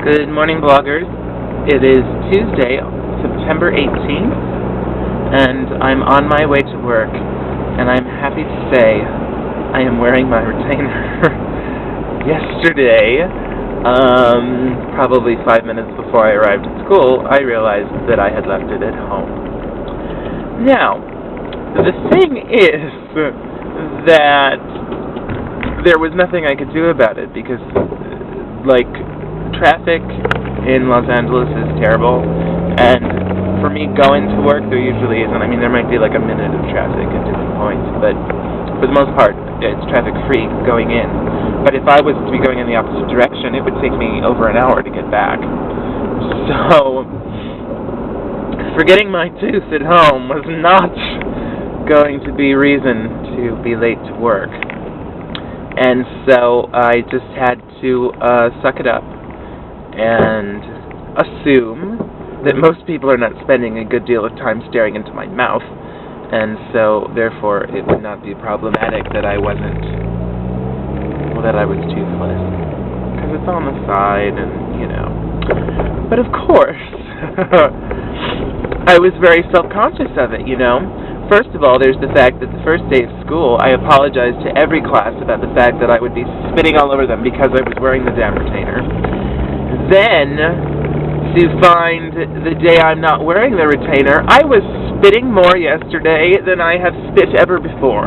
Good morning, bloggers. It is Tuesday, September 18th, and I'm on my way to work, and I'm happy to say I am wearing my retainer. Yesterday, probably 5 minutes before I arrived at school, I realized that I had left it at home. Now, the thing is that there was nothing I could do about it because, traffic in Los Angeles is terrible, and for me going to work, there usually isn't. I mean, there might be like a minute of traffic at different points, but for the most part, it's traffic-free going in. But if I was to be going in the opposite direction, it would take me over an hour to get back. So, forgetting my tooth at home was not going to be reason to be late to work. And so I just had to suck it up and assume that most people are not spending a good deal of time staring into my mouth, and so therefore it would not be problematic that I was toothless, because it's on the side, and But of course, I was very self-conscious of it, First of all, there's the fact that the first day of school, I apologized to every class about the fact that I would be spitting all over them because I was wearing the damn retainer. Then, to find the day I'm not wearing the retainer, I was spitting more yesterday than I have spit ever before.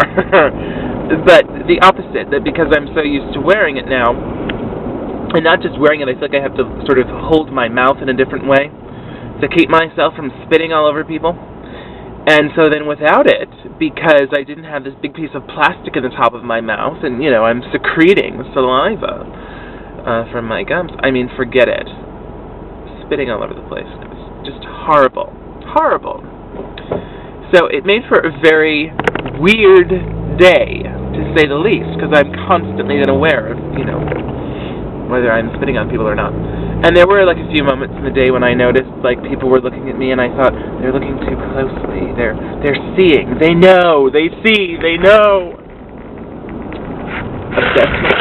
But the opposite, that because I'm so used to wearing it now, and not just wearing it, I feel like I have to sort of hold my mouth in a different way to keep myself from spitting all over people. And so then without it, because I didn't have this big piece of plastic in the top of my mouth, and, I'm secreting saliva from my gums, I mean, forget it. Spitting all over the place. It was just horrible. Horrible. So it made for a very weird day, to say the least, because I'm constantly unaware of, whether I'm spitting on people or not. And there were, a few moments in the day when I noticed, people were looking at me, and I thought, they're looking too closely. They're seeing. They know. They see. They know. Obsessed.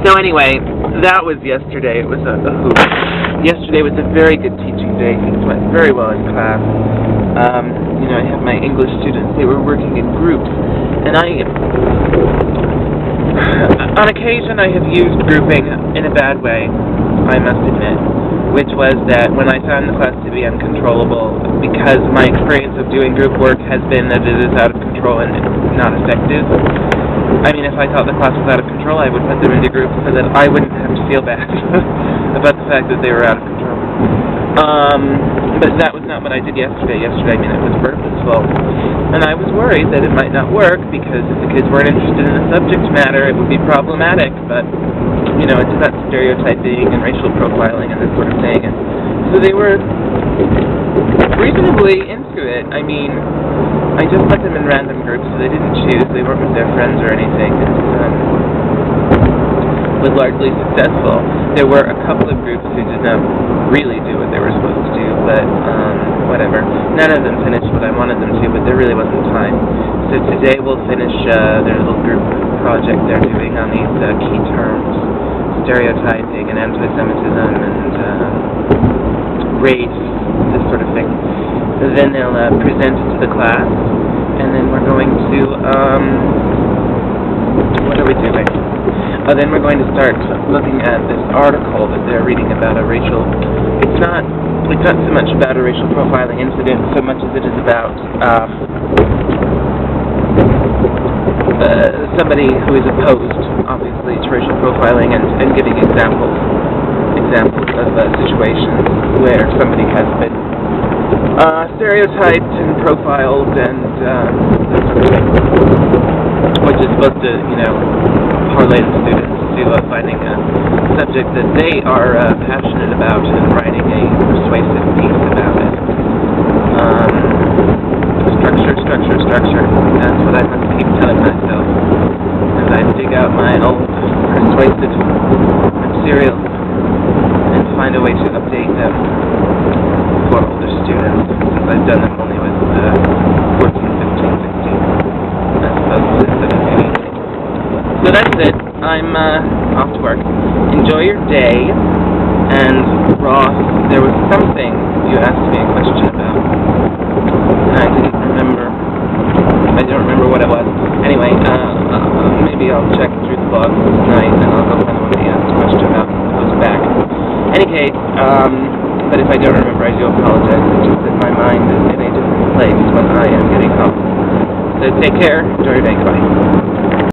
So anyway, that was yesterday. It was a hoot. Yesterday was a very good teaching day. Things went very well in class. I have my English students. They were working in groups, and on occasion I have used grouping in a bad way, I must admit, which was that when I found the class to be uncontrollable, because my experience of doing group work has been that it is out of control and not effective. I mean, if I thought the class was out of control, I would put them into groups so that I wouldn't have to feel bad about the fact that they were out of control. But that was not what I did yesterday. Yesterday, it was purposeful. And I was worried that it might not work because if the kids weren't interested in the subject matter, it would be problematic. But, it's about stereotyping and racial profiling and that sort of thing. And so they were reasonably into it. I mean, I just put them in random groups, so they didn't choose. They weren't with their friends or anything. It was largely successful. There were a couple of groups who did not really do what they were supposed to do, but whatever. None of them finished what I wanted them to, but there really wasn't time. So today we'll finish their little group project they're doing on these key terms, stereotyping and anti-Semitism and race, this sort of thing. Then they'll present it to the class, and then we're going to, what are we doing? Then we're going to start looking at this article that they're reading about a racial, it's not so much about a racial profiling incident so much as it is about somebody who is opposed, obviously, to racial profiling and giving examples of situations where somebody has been stereotyped and profiled and that sort of thing, which is supposed to, parlay the students to finding a subject that they are passionate about and writing a persuasive piece about it. Structure. That's what I must keep telling myself as I dig out my old persuasive materials and find a way to update them for older students, since I've done them only with 14, 15, 16, as opposed to 17. So that's it. I'm off to work. Enjoy your day. And Ross, there was something you asked me a question about, and I didn't remember. I don't remember what it was. Anyway, maybe I'll check through the blogs tonight, and I'll go find the one that you asked a question about and post it back. Any case, but if I don't remember, I do apologize. It's just that my mind is in a different place when I am getting home. So take care. Enjoy your day. Goodbye.